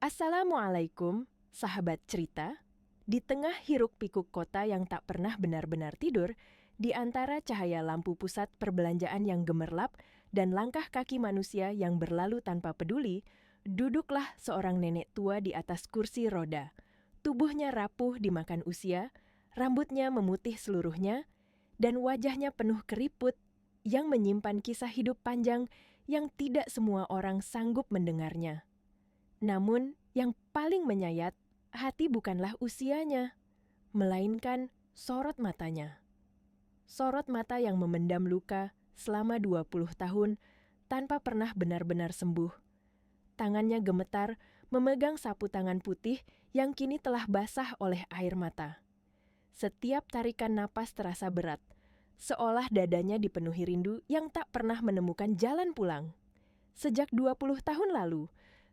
Assalamualaikum, sahabat cerita. Di tengah hiruk-pikuk kota yang tak pernah benar-benar tidur, di antara cahaya lampu pusat perbelanjaan yang gemerlap dan langkah kaki manusia yang berlalu tanpa peduli, duduklah seorang nenek tua di atas kursi roda. Tubuhnya rapuh dimakan usia, rambutnya memutih seluruhnya, dan wajahnya penuh keriput yang menyimpan kisah hidup panjang yang tidak semua orang sanggup mendengarnya. Namun, yang paling menyayat hati bukanlah usianya, melainkan sorot matanya. Sorot mata yang memendam luka selama 20 tahun tanpa pernah benar-benar sembuh. Tangannya gemetar memegang sapu tangan putih yang kini telah basah oleh air mata. Setiap tarikan napas terasa berat, seolah dadanya dipenuhi rindu yang tak pernah menemukan jalan pulang. Sejak 20 tahun lalu,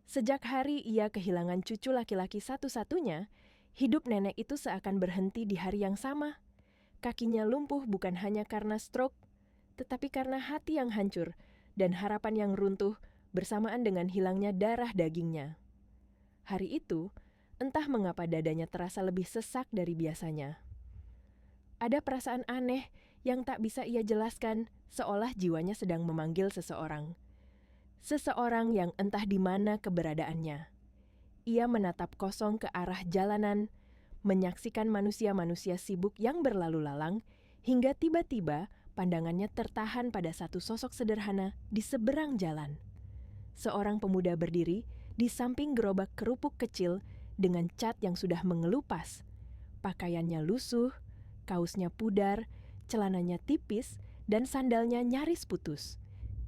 sejak hari ia kehilangan cucu laki-laki satu-satunya, hidup nenek itu seakan berhenti di hari yang sama. Kakinya lumpuh bukan hanya karena stroke, tetapi karena hati yang hancur dan harapan yang runtuh bersamaan dengan hilangnya darah dagingnya. Hari itu, entah mengapa dadanya terasa lebih sesak dari biasanya. Ada perasaan aneh yang tak bisa ia jelaskan, seolah jiwanya sedang memanggil seseorang. Seseorang yang entah di mana keberadaannya. Ia menatap kosong ke arah jalanan, menyaksikan manusia-manusia sibuk yang berlalu lalang, hingga tiba-tiba pandangannya tertahan pada satu sosok sederhana di seberang jalan. Seorang pemuda berdiri di samping gerobak kerupuk kecil dengan cat yang sudah mengelupas. Pakaiannya lusuh, kaosnya pudar, celananya tipis, dan sandalnya nyaris putus.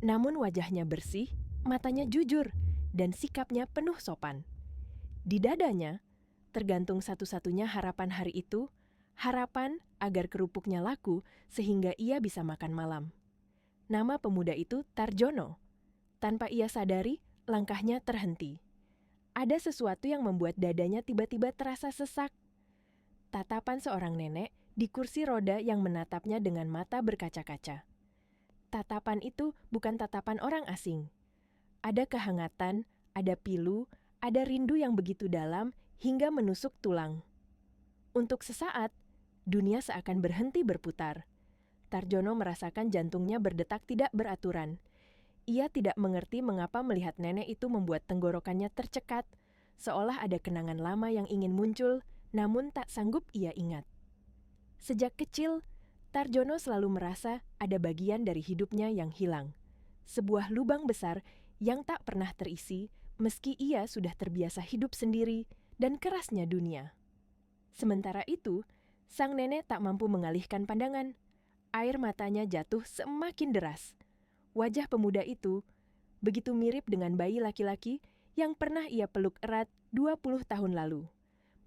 Namun wajahnya bersih, matanya jujur, dan sikapnya penuh sopan. Di dadanya, tergantung satu-satunya harapan hari itu, harapan agar kerupuknya laku sehingga ia bisa makan malam. Nama pemuda itu Tarjono. Tanpa ia sadari, langkahnya terhenti. Ada sesuatu yang membuat dadanya tiba-tiba terasa sesak. Tatapan seorang nenek di kursi roda yang menatapnya dengan mata berkaca-kaca. Tatapan itu bukan tatapan orang asing. Ada kehangatan, ada pilu, ada rindu yang begitu dalam hingga menusuk tulang. Untuk sesaat, dunia seakan berhenti berputar. Tarjono merasakan jantungnya berdetak tidak beraturan. Ia tidak mengerti mengapa melihat nenek itu membuat tenggorokannya tercekat, seolah ada kenangan lama yang ingin muncul, namun tak sanggup ia ingat. Sejak kecil, Tarjono selalu merasa ada bagian dari hidupnya yang hilang. Sebuah lubang besar yang tak pernah terisi meski ia sudah terbiasa hidup sendiri dan kerasnya dunia. Sementara itu, sang nenek tak mampu mengalihkan pandangan. Air matanya jatuh semakin deras. Wajah pemuda itu begitu mirip dengan bayi laki-laki yang pernah ia peluk erat 20 tahun lalu.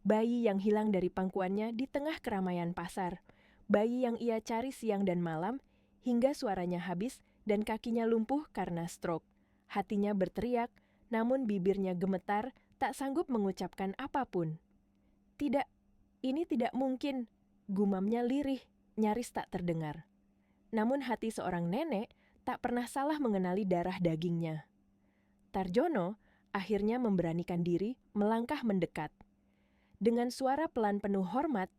Bayi yang hilang dari pangkuannya di tengah keramaian pasar. Bayi yang ia cari siang dan malam hingga suaranya habis dan kakinya lumpuh karena stroke. Hatinya berteriak, namun bibirnya gemetar, tak sanggup mengucapkan apapun. Tidak, ini tidak mungkin, gumamnya lirih, nyaris tak terdengar. Namun hati seorang nenek tak pernah salah mengenali darah dagingnya. Tarjono akhirnya memberanikan diri melangkah mendekat. Dengan suara pelan penuh hormat,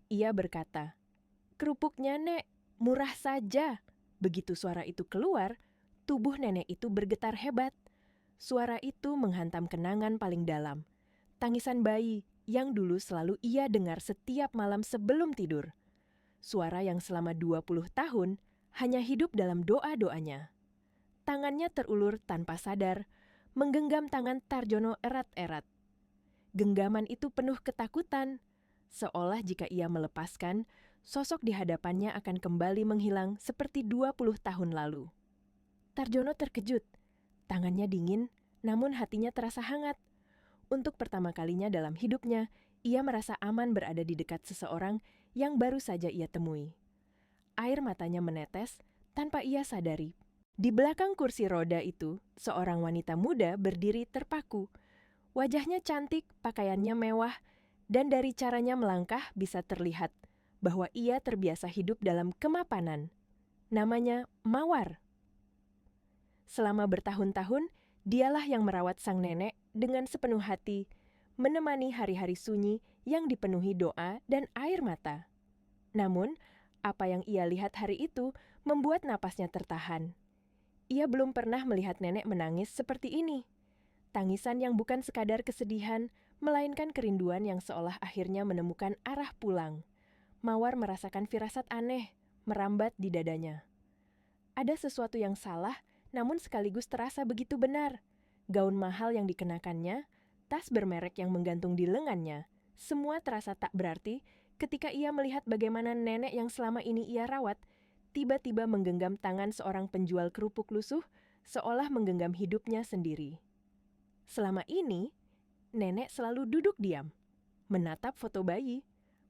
ia berkata, "Kerupuknya, Nek, murah saja." Begitu suara itu keluar, tubuh nenek itu bergetar hebat. Suara itu menghantam kenangan paling dalam. Tangisan bayi yang dulu selalu ia dengar setiap malam sebelum tidur. Suara yang selama 20 tahun hanya hidup dalam doa-doanya. Tangannya terulur tanpa sadar, menggenggam tangan Tarjono erat-erat. Genggaman itu penuh ketakutan, seolah jika ia melepaskan, sosok di hadapannya akan kembali menghilang seperti 20 tahun lalu. Tarjono terkejut. Tangannya dingin, namun hatinya terasa hangat. Untuk pertama kalinya dalam hidupnya, ia merasa aman berada di dekat seseorang yang baru saja ia temui. Air matanya menetes tanpa ia sadari. Di belakang kursi roda itu, seorang wanita muda berdiri terpaku. Wajahnya cantik, pakaiannya mewah, dan dari caranya melangkah bisa terlihat bahwa ia terbiasa hidup dalam kemapanan. Namanya Mawar. Selama bertahun-tahun, dialah yang merawat sang nenek dengan sepenuh hati, menemani hari-hari sunyi yang dipenuhi doa dan air mata. Namun, apa yang ia lihat hari itu membuat napasnya tertahan. Ia belum pernah melihat nenek menangis seperti ini. Tangisan yang bukan sekadar kesedihan, melainkan kerinduan yang seolah akhirnya menemukan arah pulang. Mawar merasakan firasat aneh, merambat di dadanya. Ada sesuatu yang salah, namun sekaligus terasa begitu benar. Gaun mahal yang dikenakannya, tas bermerek yang menggantung di lengannya, semua terasa tak berarti ketika ia melihat bagaimana nenek yang selama ini ia rawat, tiba-tiba menggenggam tangan seorang penjual kerupuk lusuh, seolah menggenggam hidupnya sendiri. Selama ini, nenek selalu duduk diam, menatap foto bayi,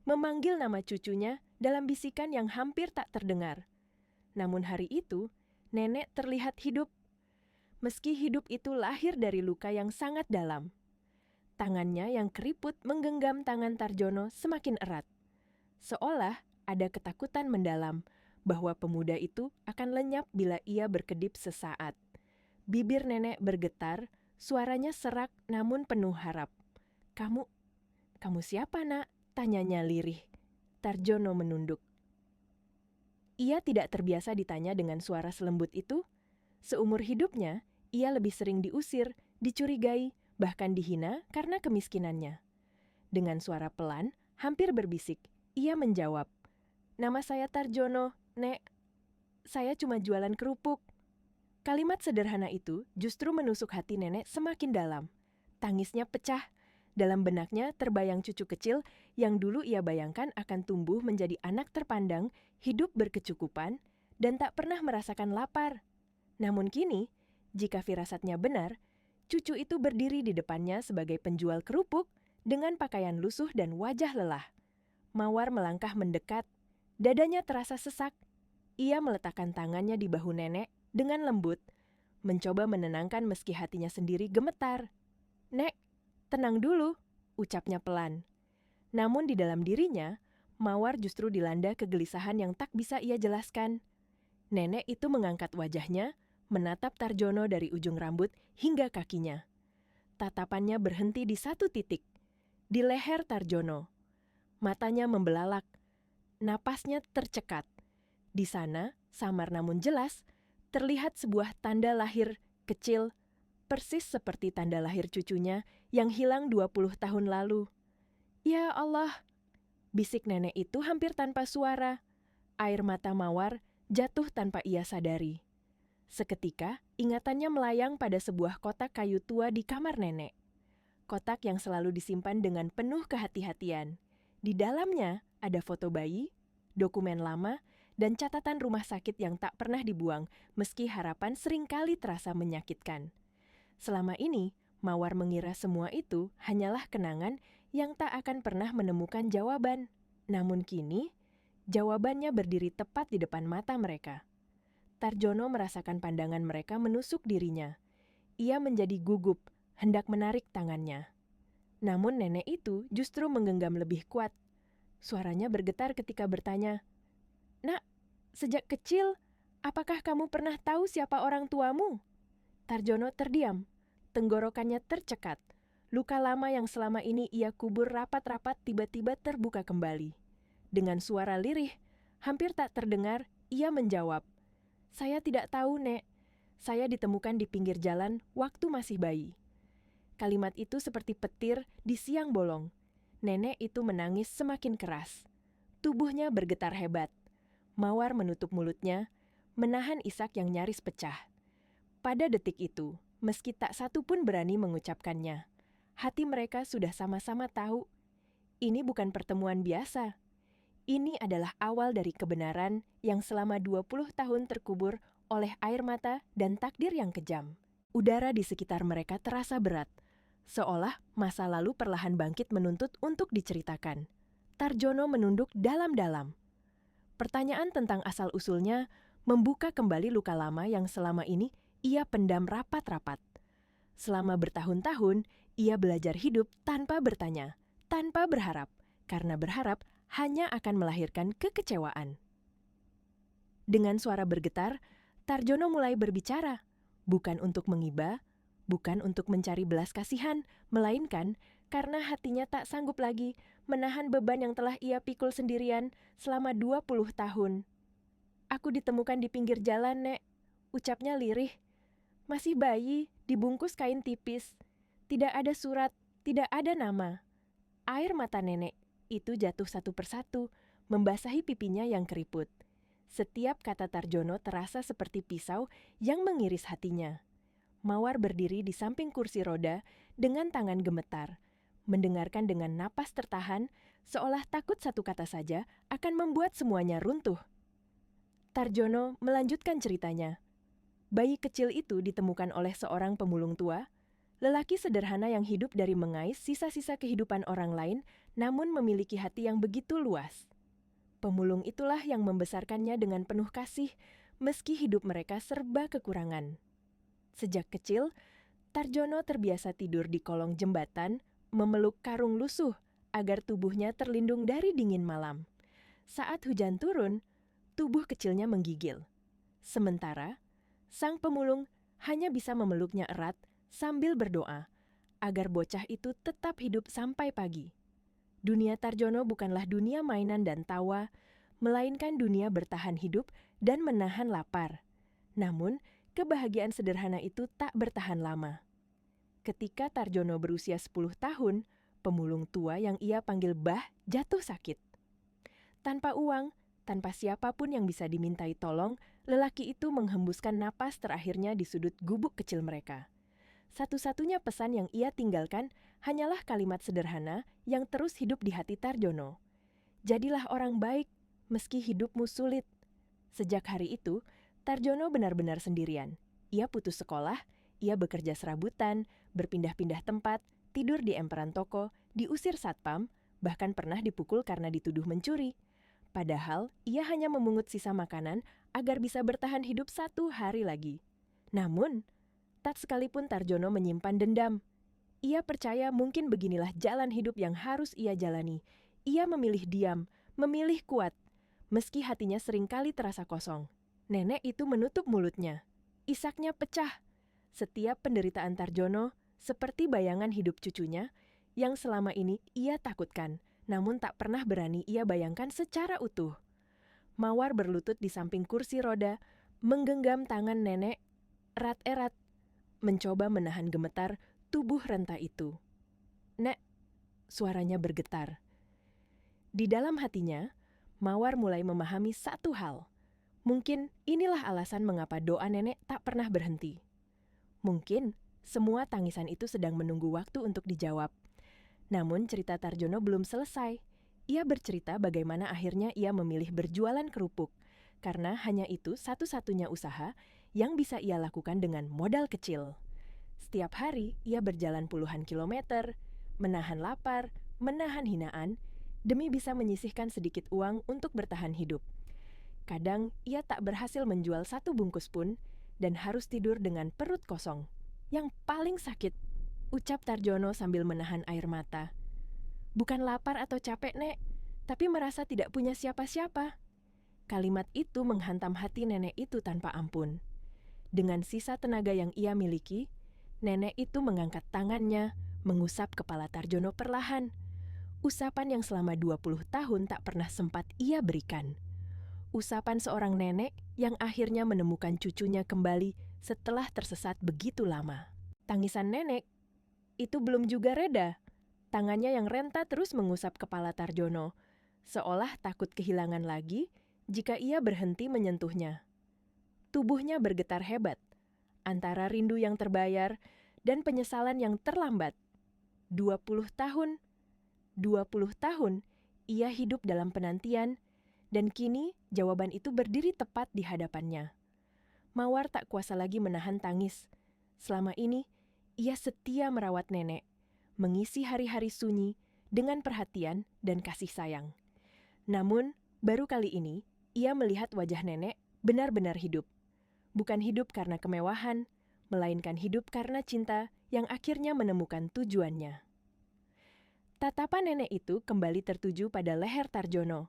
memanggil nama cucunya dalam bisikan yang hampir tak terdengar. Namun hari itu, nenek terlihat hidup. Meski hidup itu lahir dari luka yang sangat dalam. Tangannya yang keriput menggenggam tangan Tarjono semakin erat. Seolah ada ketakutan mendalam bahwa pemuda itu akan lenyap bila ia berkedip sesaat. Bibir nenek bergetar, suaranya serak namun penuh harap. Kamu siapa, Nak?" tanyanya lirih. Tarjono menunduk. Ia tidak terbiasa ditanya dengan suara selembut itu. Seumur hidupnya, ia lebih sering diusir, dicurigai, bahkan dihina karena kemiskinannya. Dengan suara pelan, hampir berbisik, ia menjawab, "Nama saya Tarjono, Nek. Saya cuma jualan kerupuk." Kalimat sederhana itu justru menusuk hati nenek semakin dalam. Tangisnya pecah. Dalam benaknya terbayang cucu kecil yang dulu ia bayangkan akan tumbuh menjadi anak terpandang, hidup berkecukupan, dan tak pernah merasakan lapar. Namun kini, jika firasatnya benar, cucu itu berdiri di depannya sebagai penjual kerupuk dengan pakaian lusuh dan wajah lelah. Mawar melangkah mendekat, dadanya terasa sesak. Ia meletakkan tangannya di bahu nenek dengan lembut, mencoba menenangkan meski hatinya sendiri gemetar. "Nek, tenang dulu," ucapnya pelan. Namun di dalam dirinya, Mawar justru dilanda kegelisahan yang tak bisa ia jelaskan. Nenek itu mengangkat wajahnya, menatap Tarjono dari ujung rambut hingga kakinya. Tatapannya berhenti di satu titik, di leher Tarjono. Matanya membelalak, napasnya tercekat. Di sana, samar namun jelas, terlihat sebuah tanda lahir kecil, persis seperti tanda lahir cucunya yang hilang 20 tahun lalu. "Ya Allah," bisik nenek itu hampir tanpa suara. Air mata Mawar jatuh tanpa ia sadari. Seketika, ingatannya melayang pada sebuah kotak kayu tua di kamar nenek. Kotak yang selalu disimpan dengan penuh kehati-hatian. Di dalamnya ada foto bayi, dokumen lama, dan catatan rumah sakit yang tak pernah dibuang, meski harapan seringkali terasa menyakitkan. Selama ini, Mawar mengira semua itu hanyalah kenangan yang tak akan pernah menemukan jawaban. Namun kini, jawabannya berdiri tepat di depan mata mereka. Tarjono merasakan pandangan mereka menusuk dirinya. Ia menjadi gugup, hendak menarik tangannya. Namun nenek itu justru menggenggam lebih kuat. Suaranya bergetar ketika bertanya, "Nak, sejak kecil, apakah kamu pernah tahu siapa orang tuamu?" Tarjono terdiam. Tenggorokannya tercekat. Luka lama yang selama ini ia kubur rapat-rapat tiba-tiba terbuka kembali. Dengan suara lirih, hampir tak terdengar, ia menjawab, "Saya tidak tahu, Nek. Saya ditemukan di pinggir jalan waktu masih bayi." Kalimat itu seperti petir di siang bolong. Nenek itu menangis semakin keras. Tubuhnya bergetar hebat. Mawar menutup mulutnya, menahan isak yang nyaris pecah. Pada detik itu, meski tak satu pun berani mengucapkannya, hati mereka sudah sama-sama tahu, ini bukan pertemuan biasa. Ini adalah awal dari kebenaran yang selama 20 tahun terkubur oleh air mata dan takdir yang kejam. Udara di sekitar mereka terasa berat, seolah masa lalu perlahan bangkit menuntut untuk diceritakan. Tarjono menunduk dalam-dalam. Pertanyaan tentang asal-usulnya membuka kembali luka lama yang selama ini ia pendam rapat-rapat. Selama bertahun-tahun, ia belajar hidup tanpa bertanya, tanpa berharap, karena berharap hanya akan melahirkan kekecewaan. Dengan suara bergetar, Tarjono mulai berbicara, bukan untuk mengiba, Bukan untuk mencari belas kasihan, melainkan karena hatinya tak sanggup lagi menahan beban yang telah ia pikul sendirian selama 20 tahun. "Aku ditemukan di pinggir jalan, Nek," ucapnya lirih. Masih bayi, dibungkus kain tipis. Tidak ada surat, tidak ada nama. Air mata nenek itu jatuh satu persatu, membasahi pipinya yang keriput. Setiap kata Tarjono terasa seperti pisau yang mengiris hatinya. Mawar berdiri di samping kursi roda dengan tangan gemetar, mendengarkan dengan napas tertahan, seolah takut satu kata saja akan membuat semuanya runtuh. Tarjono melanjutkan ceritanya. Bayi kecil itu ditemukan oleh seorang pemulung tua, lelaki sederhana yang hidup dari mengais sisa-sisa kehidupan orang lain, namun memiliki hati yang begitu luas. Pemulung itulah yang membesarkannya dengan penuh kasih, meski hidup mereka serba kekurangan. Sejak kecil, Tarjono terbiasa tidur di kolong jembatan, memeluk karung lusuh agar tubuhnya terlindung dari dingin malam. Saat hujan turun, tubuh kecilnya menggigil. Sementara, sang pemulung hanya bisa memeluknya erat sambil berdoa agar bocah itu tetap hidup sampai pagi. Dunia Tarjono bukanlah dunia mainan dan tawa, melainkan dunia bertahan hidup dan menahan lapar. Namun, kebahagiaan sederhana itu tak bertahan lama. Ketika Tarjono berusia 10 tahun, pemulung tua yang ia panggil Bah jatuh sakit. Tanpa uang, tanpa siapapun yang bisa dimintai tolong, lelaki itu menghembuskan napas terakhirnya di sudut gubuk kecil mereka. Satu-satunya pesan yang ia tinggalkan hanyalah kalimat sederhana yang terus hidup di hati Tarjono. "Jadilah orang baik, meski hidupmu sulit." Sejak hari itu, Tarjono benar-benar sendirian. Ia putus sekolah, ia bekerja serabutan, berpindah-pindah tempat, tidur di emperan toko, diusir satpam, bahkan pernah dipukul karena dituduh mencuri. Padahal, ia hanya memungut sisa makanan agar bisa bertahan hidup 1 hari lagi. Namun, tak sekalipun Tarjono menyimpan dendam. Ia percaya mungkin beginilah jalan hidup yang harus ia jalani. Ia memilih diam, memilih kuat, meski hatinya seringkali terasa kosong. Nenek itu menutup mulutnya. Isaknya pecah. Setiap penderitaan Tarjono seperti bayangan hidup cucunya yang selama ini ia takutkan, namun tak pernah berani ia bayangkan secara utuh. Mawar berlutut di samping kursi roda, menggenggam tangan nenek erat-erat, mencoba menahan gemetar tubuh renta itu. "Nek," suaranya bergetar. Di dalam hatinya, Mawar mulai memahami satu hal. Mungkin inilah alasan mengapa doa nenek tak pernah berhenti. Mungkin semua tangisan itu sedang menunggu waktu untuk dijawab. Namun cerita Tarjono belum selesai. Ia bercerita bagaimana akhirnya ia memilih berjualan kerupuk, karena hanya itu satu-satunya usaha yang bisa ia lakukan dengan modal kecil. Setiap hari ia berjalan puluhan kilometer, menahan lapar, menahan hinaan, demi bisa menyisihkan sedikit uang untuk bertahan hidup. Kadang ia tak berhasil menjual 1 bungkus pun dan harus tidur dengan perut kosong. "Yang paling sakit," ucap Tarjono sambil menahan air mata. "Bukan lapar atau capek, Nek, tapi merasa tidak punya siapa-siapa." Kalimat itu menghantam hati nenek itu tanpa ampun. Dengan sisa tenaga yang ia miliki, nenek itu mengangkat tangannya, mengusap kepala Tarjono perlahan. Usapan yang selama 20 tahun tak pernah sempat ia berikan. Usapan seorang nenek yang akhirnya menemukan cucunya kembali setelah tersesat begitu lama. Tangisan nenek itu belum juga reda. Tangannya yang renta terus mengusap kepala Tarjono, seolah takut kehilangan lagi jika ia berhenti menyentuhnya. Tubuhnya bergetar hebat, antara rindu yang terbayar dan penyesalan yang terlambat. 20 tahun, 20 tahun ia hidup dalam penantian, dan kini jawaban itu berdiri tepat di hadapannya. Mawar tak kuasa lagi menahan tangis. Selama ini, ia setia merawat nenek, mengisi hari-hari sunyi dengan perhatian dan kasih sayang. Namun, baru kali ini, ia melihat wajah nenek benar-benar hidup. Bukan hidup karena kemewahan, melainkan hidup karena cinta yang akhirnya menemukan tujuannya. Tatapan nenek itu kembali tertuju pada leher Tarjono.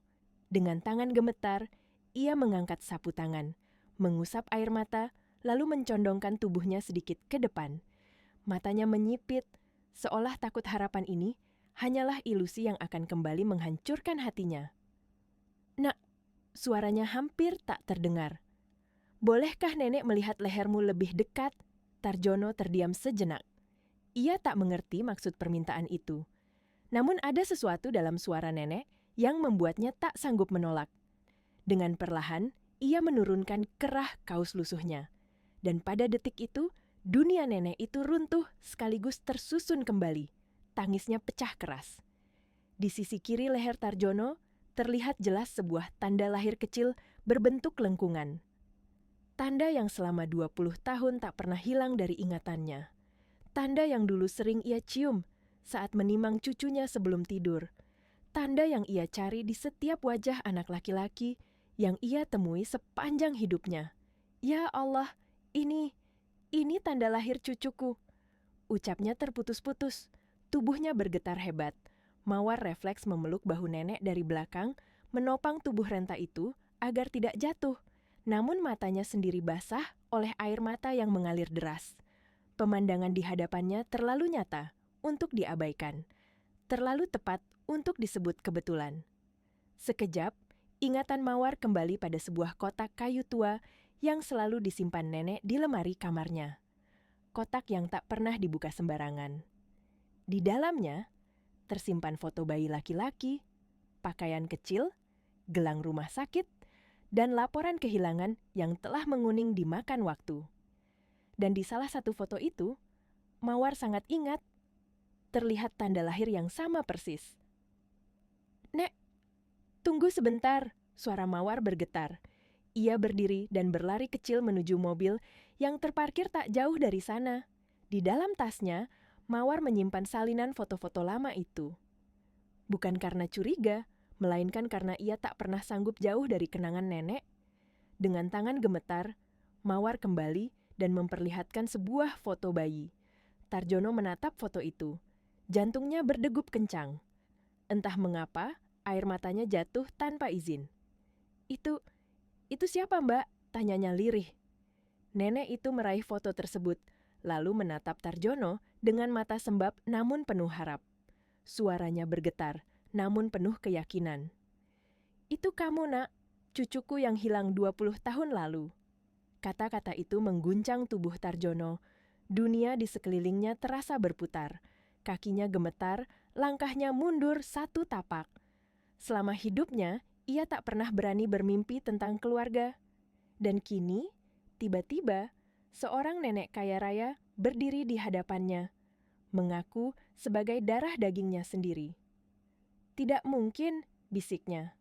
Dengan tangan gemetar, ia mengangkat sapu tangan, mengusap air mata, lalu mencondongkan tubuhnya sedikit ke depan. Matanya menyipit, seolah takut harapan ini hanyalah ilusi yang akan kembali menghancurkan hatinya. "Nak," suaranya hampir tak terdengar. "Bolehkah nenek melihat lehermu lebih dekat?" Tarjono terdiam sejenak. Ia tak mengerti maksud permintaan itu. Namun ada sesuatu dalam suara nenek yang membuatnya tak sanggup menolak. Dengan perlahan, ia menurunkan kerah kaus lusuhnya. Dan pada detik itu, dunia nenek itu runtuh sekaligus tersusun kembali. Tangisnya pecah keras. Di sisi kiri leher Tarjono, terlihat jelas sebuah tanda lahir kecil berbentuk lengkungan. Tanda yang selama 20 tahun tak pernah hilang dari ingatannya. Tanda yang dulu sering ia cium saat menimang cucunya sebelum tidur. Tanda yang ia cari di setiap wajah anak laki-laki yang ia temui sepanjang hidupnya. "Ya Allah, ini tanda lahir cucuku," ucapnya terputus-putus. Tubuhnya bergetar hebat. Mawar refleks memeluk bahu nenek dari belakang, menopang tubuh renta itu agar tidak jatuh. Namun matanya sendiri basah oleh air mata yang mengalir deras. Pemandangan di hadapannya terlalu nyata untuk diabaikan. Terlalu tepat untuk disebut kebetulan. Sekejap, ingatan Mawar kembali pada sebuah kotak kayu tua yang selalu disimpan nenek di lemari kamarnya. Kotak yang tak pernah dibuka sembarangan. Di dalamnya, tersimpan foto bayi laki-laki, pakaian kecil, gelang rumah sakit, dan laporan kehilangan yang telah menguning dimakan waktu. Dan di salah satu foto itu, Mawar sangat ingat, terlihat tanda lahir yang sama persis. "Nek, tunggu sebentar," suara Mawar bergetar. Ia berdiri dan berlari kecil menuju mobil yang terparkir tak jauh dari sana. Di dalam tasnya, Mawar menyimpan salinan foto-foto lama itu. Bukan karena curiga, melainkan karena ia tak pernah sanggup jauh dari kenangan nenek. Dengan tangan gemetar, Mawar kembali dan memperlihatkan sebuah foto bayi. Tarjono menatap foto itu. Jantungnya berdegup kencang. Entah mengapa, air matanya jatuh tanpa izin. Itu siapa, Mbak?" tanyanya lirih. Nenek itu meraih foto tersebut, lalu menatap Tarjono dengan mata sembab namun penuh harap. Suaranya bergetar, namun penuh keyakinan. "Itu kamu, Nak, cucuku yang hilang 20 tahun lalu." Kata-kata itu mengguncang tubuh Tarjono. Dunia di sekelilingnya terasa berputar. Kakinya gemetar, langkahnya mundur satu tapak. Selama hidupnya, ia tak pernah berani bermimpi tentang keluarga. Dan kini, tiba-tiba, seorang nenek kaya raya berdiri di hadapannya, mengaku sebagai darah dagingnya sendiri. "Tidak mungkin," bisiknya.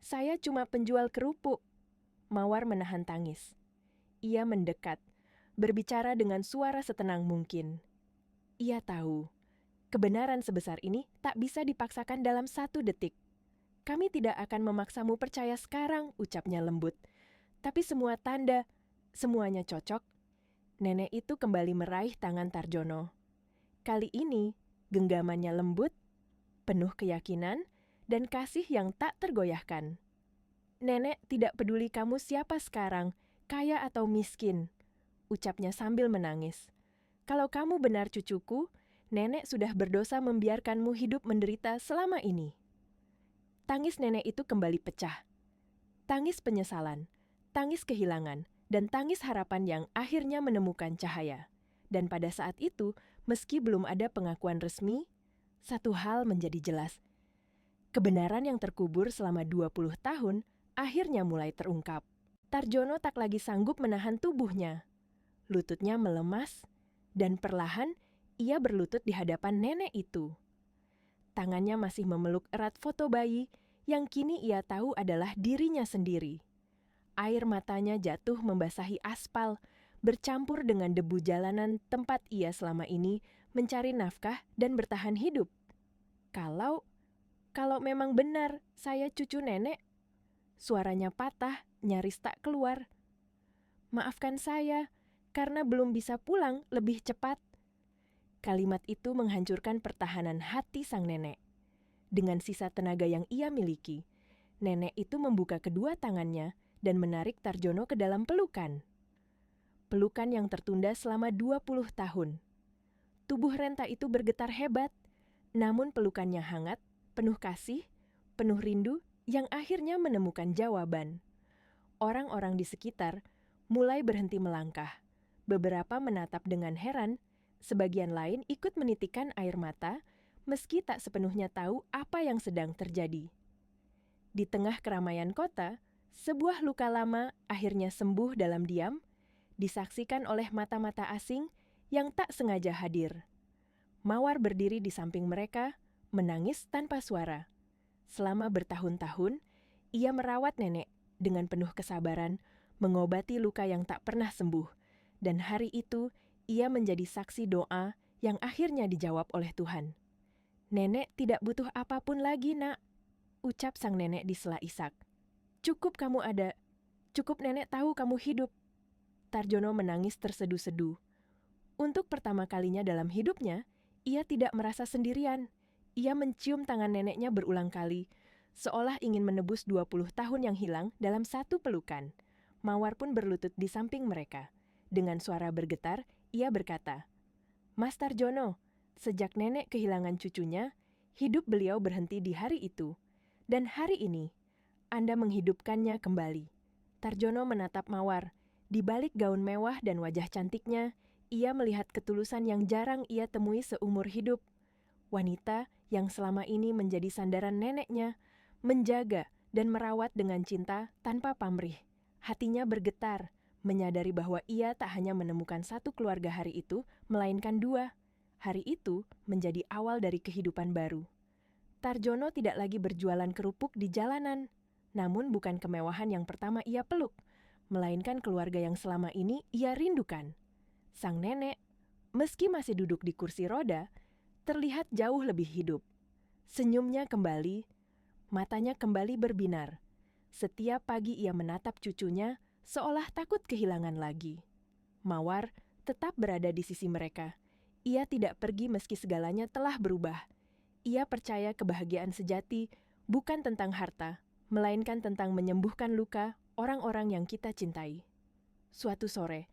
"Saya cuma penjual kerupuk." Mawar menahan tangis. Ia mendekat, berbicara dengan suara setenang mungkin. Ia tahu, kebenaran sebesar ini tak bisa dipaksakan dalam 1 detik. "Kami tidak akan memaksamu percaya sekarang," ucapnya lembut. "Tapi semua tanda, semuanya cocok." Nenek itu kembali meraih tangan Tarjono. Kali ini, genggamannya lembut, penuh keyakinan, dan kasih yang tak tergoyahkan. "Nenek tidak peduli kamu siapa sekarang, kaya atau miskin," ucapnya sambil menangis. "Kalau kamu benar cucuku, nenek sudah berdosa membiarkanmu hidup menderita selama ini." Tangis nenek itu kembali pecah. Tangis penyesalan, tangis kehilangan, dan tangis harapan yang akhirnya menemukan cahaya. Dan pada saat itu, meski belum ada pengakuan resmi, satu hal menjadi jelas. Kebenaran yang terkubur selama 20 tahun akhirnya mulai terungkap. Tarjono tak lagi sanggup menahan tubuhnya. Lututnya melemas, dan perlahan ia berlutut di hadapan nenek itu. Tangannya masih memeluk erat foto bayi yang kini ia tahu adalah dirinya sendiri. Air matanya jatuh membasahi aspal, bercampur dengan debu jalanan tempat ia selama ini mencari nafkah dan bertahan hidup. Kalau memang benar saya cucu nenek, suaranya patah, nyaris tak keluar. "Maafkan saya, karena belum bisa pulang lebih cepat." Kalimat itu menghancurkan pertahanan hati sang nenek. Dengan sisa tenaga yang ia miliki, nenek itu membuka kedua tangannya dan menarik Tarjono ke dalam pelukan. Pelukan yang tertunda selama 20 tahun. Tubuh renta itu bergetar hebat, namun pelukannya hangat, penuh kasih, penuh rindu, yang akhirnya menemukan jawaban. Orang-orang di sekitar mulai berhenti melangkah. Beberapa menatap dengan heran, sebagian lain ikut menitikkan air mata, meski tak sepenuhnya tahu apa yang sedang terjadi. Di tengah keramaian kota, sebuah luka lama akhirnya sembuh dalam diam, disaksikan oleh mata-mata asing yang tak sengaja hadir. Mawar berdiri di samping mereka, menangis tanpa suara. Selama bertahun-tahun, ia merawat nenek dengan penuh kesabaran, mengobati luka yang tak pernah sembuh. Dan hari itu, ia menjadi saksi doa yang akhirnya dijawab oleh Tuhan. "Nenek tidak butuh apapun lagi, Nak," ucap sang nenek di sela Ishak. "Cukup kamu ada. Cukup nenek tahu kamu hidup." Tarjono menangis tersedu-sedu. Untuk pertama kalinya dalam hidupnya, ia tidak merasa sendirian. Ia mencium tangan neneknya berulang kali, seolah ingin menebus 20 tahun yang hilang dalam satu pelukan. Mawar pun berlutut di samping mereka. Dengan suara bergetar, ia berkata, "Mas Tarjono, sejak nenek kehilangan cucunya, hidup beliau berhenti di hari itu. Dan hari ini, Anda menghidupkannya kembali." Tarjono menatap Mawar. Di balik gaun mewah dan wajah cantiknya, ia melihat ketulusan yang jarang ia temui seumur hidup. Wanita yang selama ini menjadi sandaran neneknya, menjaga dan merawat dengan cinta tanpa pamrih. Hatinya bergetar, menyadari bahwa ia tak hanya menemukan satu keluarga hari itu, melainkan dua. Hari itu menjadi awal dari kehidupan baru. Tarjono tidak lagi berjualan kerupuk di jalanan, namun bukan kemewahan yang pertama ia peluk, melainkan keluarga yang selama ini ia rindukan. Sang nenek, meski masih duduk di kursi roda, terlihat jauh lebih hidup. Senyumnya kembali, matanya kembali berbinar. Setiap pagi ia menatap cucunya, seolah takut kehilangan lagi. Mawar tetap berada di sisi mereka. Ia tidak pergi meski segalanya telah berubah. Ia percaya kebahagiaan sejati bukan tentang harta, melainkan tentang menyembuhkan luka orang-orang yang kita cintai. Suatu sore,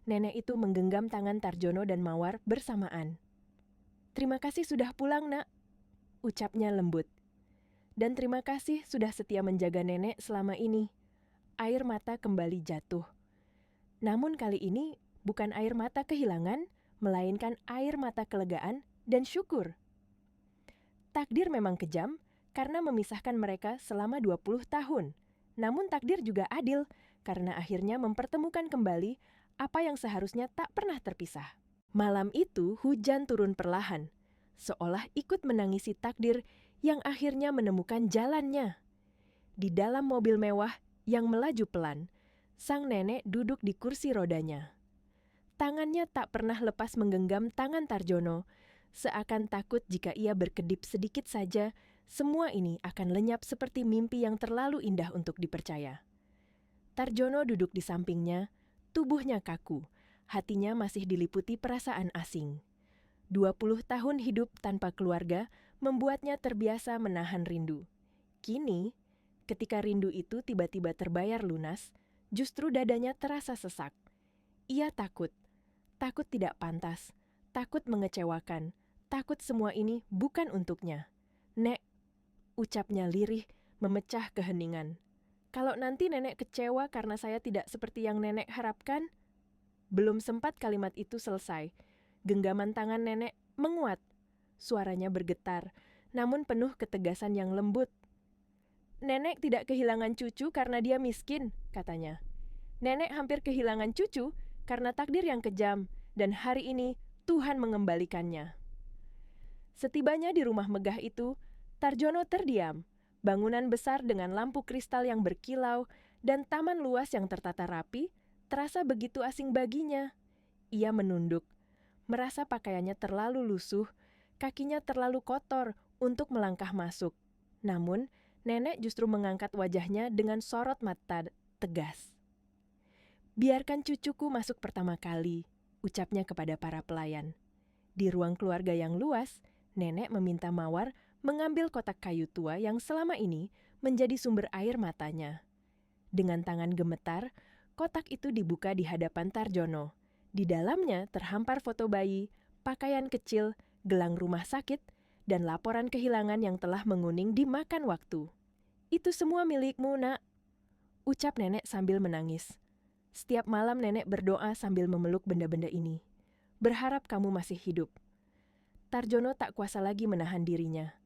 nenek itu menggenggam tangan Tarjono dan Mawar bersamaan. "Terima kasih sudah pulang, Nak," ucapnya lembut. "Dan terima kasih sudah setia menjaga nenek selama ini." Air mata kembali jatuh. Namun kali ini bukan air mata kehilangan, melainkan air mata kelegaan dan syukur. Takdir memang kejam karena memisahkan mereka selama 20 tahun. Namun takdir juga adil karena akhirnya mempertemukan kembali apa yang seharusnya tak pernah terpisah. Malam itu hujan turun perlahan, seolah ikut menangisi takdir yang akhirnya menemukan jalannya. Di dalam mobil mewah yang melaju pelan, sang nenek duduk di kursi rodanya. Tangannya tak pernah lepas menggenggam tangan Tarjono, seakan takut jika ia berkedip sedikit saja, semua ini akan lenyap seperti mimpi yang terlalu indah untuk dipercaya. Tarjono duduk di sampingnya, tubuhnya kaku, hatinya masih diliputi perasaan asing. 20 tahun hidup tanpa keluarga membuatnya terbiasa menahan rindu. Kini, ketika rindu itu tiba-tiba terbayar lunas, justru dadanya terasa sesak. Ia takut tidak pantas, takut mengecewakan, takut semua ini bukan untuknya. "Nek," ucapnya lirih, memecah keheningan. "Kalau nanti nenek kecewa karena saya tidak seperti yang nenek harapkan?" Belum sempat kalimat itu selesai, genggaman tangan nenek menguat. Suaranya bergetar, namun penuh ketegasan yang lembut. "Nenek tidak kehilangan cucu karena dia miskin," katanya. "Nenek hampir kehilangan cucu karena takdir yang kejam, dan hari ini Tuhan mengembalikannya." Setibanya di rumah megah itu, Tarjono terdiam. Bangunan besar dengan lampu kristal yang berkilau dan taman luas yang tertata rapi terasa begitu asing baginya. Ia menunduk, merasa pakaiannya terlalu lusuh, kakinya terlalu kotor untuk melangkah masuk. Namun, nenek justru mengangkat wajahnya dengan sorot mata tegas. "Biarkan cucuku masuk pertama kali," ucapnya kepada para pelayan. Di ruang keluarga yang luas, nenek meminta Mawar mengambil kotak kayu tua yang selama ini menjadi sumber air matanya. Dengan tangan gemetar, kotak itu dibuka di hadapan Tarjono. Di dalamnya terhampar foto bayi, pakaian kecil, gelang rumah sakit, dan laporan kehilangan yang telah menguning dimakan waktu. "Itu semua milikmu, Nak," ucap nenek sambil menangis. "Setiap malam nenek berdoa sambil memeluk benda-benda ini. Berharap kamu masih hidup." Tarjono tak kuasa lagi menahan dirinya.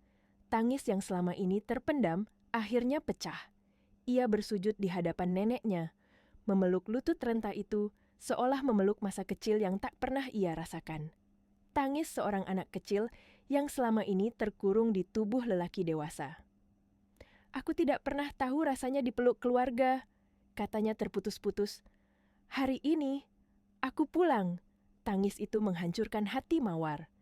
Tangis yang selama ini terpendam akhirnya pecah. Ia bersujud di hadapan neneknya, memeluk lutut renta itu seolah memeluk masa kecil yang tak pernah ia rasakan. Tangis seorang anak kecil yang selama ini terkurung di tubuh lelaki dewasa. "Aku tidak pernah tahu rasanya dipeluk keluarga," katanya terputus-putus. "Hari ini, aku pulang." Tangis itu menghancurkan hati Mawar.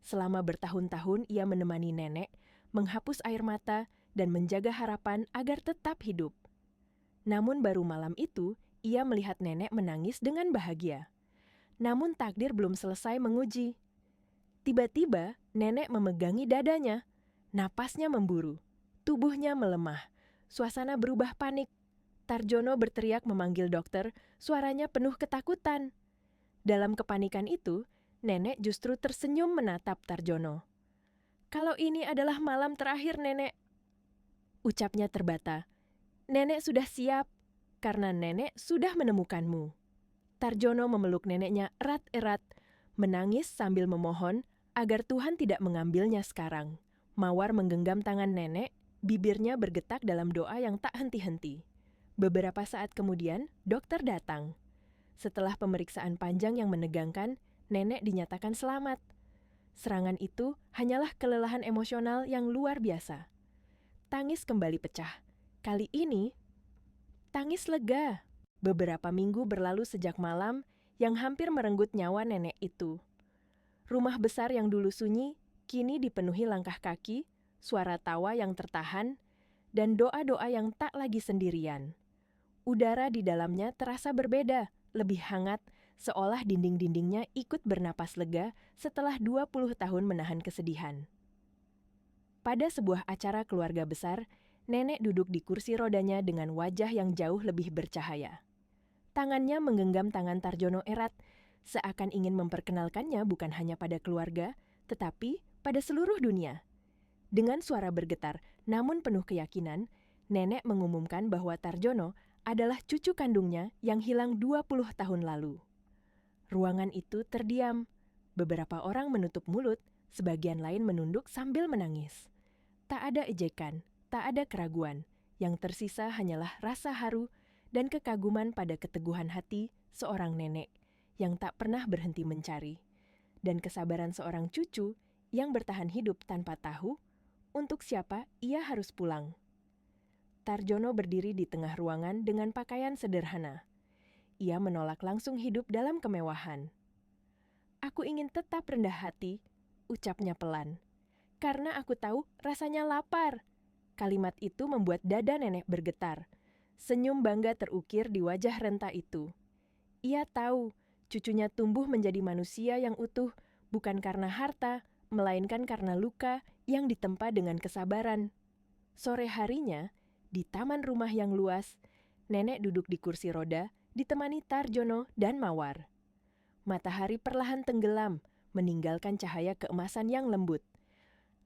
Selama bertahun-tahun ia menemani nenek, menghapus air mata, dan menjaga harapan agar tetap hidup. Namun baru malam itu, ia melihat nenek menangis dengan bahagia. Namun takdir belum selesai menguji. Tiba-tiba, nenek memegangi dadanya. Napasnya memburu. Tubuhnya melemah. Suasana berubah panik. Tarjono berteriak memanggil dokter, suaranya penuh ketakutan. Dalam kepanikan itu, nenek justru tersenyum menatap Tarjono. "Kalau ini adalah malam terakhir, Nenek," ucapnya terbata. "Nenek sudah siap, karena nenek sudah menemukanmu." Tarjono memeluk neneknya erat-erat, menangis sambil memohon agar Tuhan tidak mengambilnya sekarang. Mawar menggenggam tangan nenek, bibirnya bergetak dalam doa yang tak henti-henti. Beberapa saat kemudian, dokter datang. Setelah pemeriksaan panjang yang menegangkan, nenek dinyatakan selamat. Serangan itu hanyalah kelelahan emosional yang luar biasa. Tangis kembali pecah. Kali ini, tangis lega. Beberapa minggu berlalu sejak malam yang hampir merenggut nyawa nenek itu. Rumah besar yang dulu sunyi, kini dipenuhi langkah kaki, suara tawa yang tertahan, dan doa-doa yang tak lagi sendirian. Udara di dalamnya terasa berbeda, lebih hangat, seolah dinding-dindingnya ikut bernapas lega setelah 20 tahun menahan kesedihan. Pada sebuah acara keluarga besar, nenek duduk di kursi rodanya dengan wajah yang jauh lebih bercahaya. Tangannya menggenggam tangan Tarjono erat, seakan ingin memperkenalkannya bukan hanya pada keluarga, tetapi pada seluruh dunia. Dengan suara bergetar, namun penuh keyakinan, nenek mengumumkan bahwa Tarjono adalah cucu kandungnya yang hilang 20 tahun lalu. Ruangan itu terdiam. Beberapa orang menutup mulut, sebagian lain menunduk sambil menangis. Tak ada ejekan, tak ada keraguan. Yang tersisa hanyalah rasa haru dan kekaguman pada keteguhan hati seorang nenek yang tak pernah berhenti mencari, dan kesabaran seorang cucu yang bertahan hidup tanpa tahu untuk siapa ia harus pulang. Tarjono berdiri di tengah ruangan dengan pakaian sederhana. Ia menolak langsung hidup dalam kemewahan. "Aku ingin tetap rendah hati," ucapnya pelan. "Karena aku tahu rasanya lapar." Kalimat itu membuat dada nenek bergetar. Senyum bangga terukir di wajah renta itu. Ia tahu cucunya tumbuh menjadi manusia yang utuh, bukan karena harta, melainkan karena luka yang ditempa dengan kesabaran. Sore harinya, di taman rumah yang luas, nenek duduk di kursi roda, ditemani Tarjono dan Mawar. Matahari perlahan tenggelam, meninggalkan cahaya keemasan yang lembut.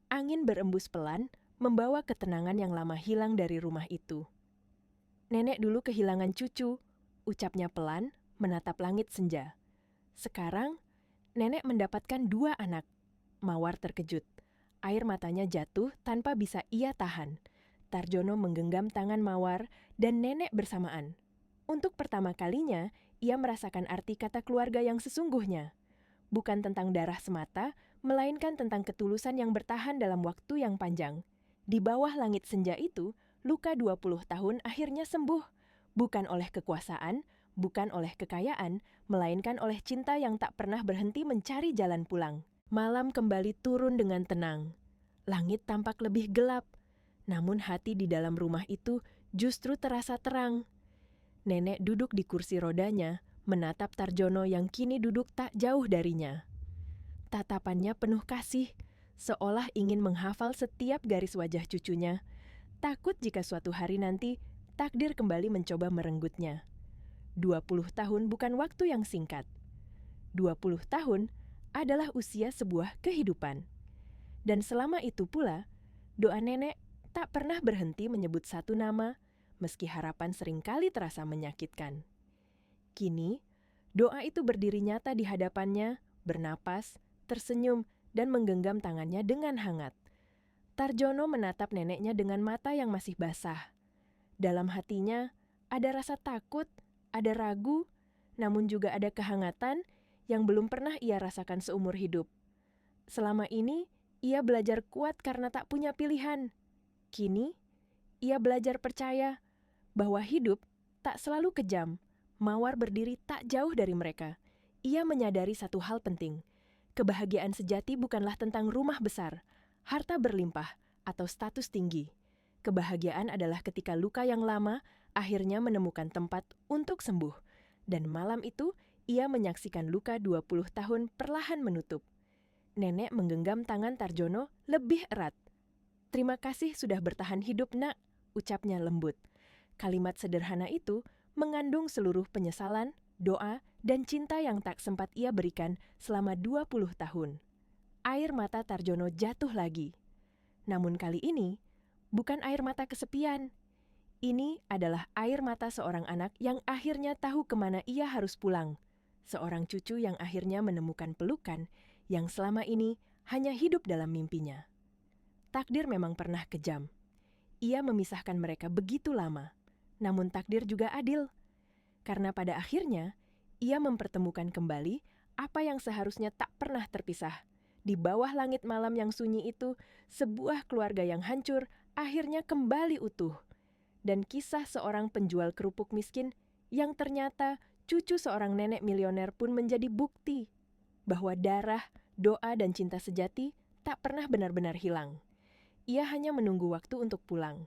Angin berembus pelan, membawa ketenangan yang lama hilang dari rumah itu. "Nenek dulu kehilangan cucu," ucapnya pelan, menatap langit senja. "Sekarang, nenek mendapatkan 2 anak." Mawar terkejut. Air matanya jatuh tanpa bisa ia tahan. Tarjono menggenggam tangan Mawar dan nenek bersamaan. Untuk pertama kalinya, ia merasakan arti kata keluarga yang sesungguhnya. Bukan tentang darah semata, melainkan tentang ketulusan yang bertahan dalam waktu yang panjang. Di bawah langit senja itu, luka 20 tahun akhirnya sembuh. Bukan oleh kekuasaan, bukan oleh kekayaan, melainkan oleh cinta yang tak pernah berhenti mencari jalan pulang. Malam kembali turun dengan tenang. Langit tampak lebih gelap. Namun hati di dalam rumah itu justru terasa terang. Nenek duduk di kursi rodanya, menatap Tarjono yang kini duduk tak jauh darinya. Tatapannya penuh kasih, seolah ingin menghafal setiap garis wajah cucunya. Takut jika suatu hari nanti takdir kembali mencoba merenggutnya. 20 tahun bukan waktu yang singkat. 20 tahun adalah usia sebuah kehidupan. Dan selama itu pula, doa nenek tak pernah berhenti menyebut satu nama, meski harapan seringkali terasa menyakitkan. Kini, doa itu berdiri nyata di hadapannya, bernapas, tersenyum, dan menggenggam tangannya dengan hangat. Tarjono menatap neneknya dengan mata yang masih basah. Dalam hatinya, ada rasa takut, ada ragu, namun juga ada kehangatan yang belum pernah ia rasakan seumur hidup. Selama ini, ia belajar kuat karena tak punya pilihan. Kini, ia belajar percaya bahwa hidup tak selalu kejam. Mawar berdiri tak jauh dari mereka. Ia menyadari satu hal penting. Kebahagiaan sejati bukanlah tentang rumah besar, harta berlimpah, atau status tinggi. Kebahagiaan adalah ketika luka yang lama akhirnya menemukan tempat untuk sembuh. Dan malam itu, ia menyaksikan luka 20 tahun perlahan menutup. Nenek menggenggam tangan Tarjono lebih erat. "Terima kasih sudah bertahan hidup, Nak," ucapnya lembut. Kalimat sederhana itu mengandung seluruh penyesalan, doa, dan cinta yang tak sempat ia berikan selama 20 tahun. Air mata Tarjono jatuh lagi. Namun kali ini, bukan air mata kesepian. Ini adalah air mata seorang anak yang akhirnya tahu kemana ia harus pulang. Seorang cucu yang akhirnya menemukan pelukan yang selama ini hanya hidup dalam mimpinya. Takdir memang pernah kejam. Ia memisahkan mereka begitu lama. Namun takdir juga adil. Karena pada akhirnya, ia mempertemukan kembali apa yang seharusnya tak pernah terpisah. Di bawah langit malam yang sunyi itu, sebuah keluarga yang hancur akhirnya kembali utuh. Dan kisah seorang penjual kerupuk miskin yang ternyata cucu seorang nenek milioner pun menjadi bukti bahwa darah, doa, dan cinta sejati tak pernah benar-benar hilang. Ia hanya menunggu waktu untuk pulang.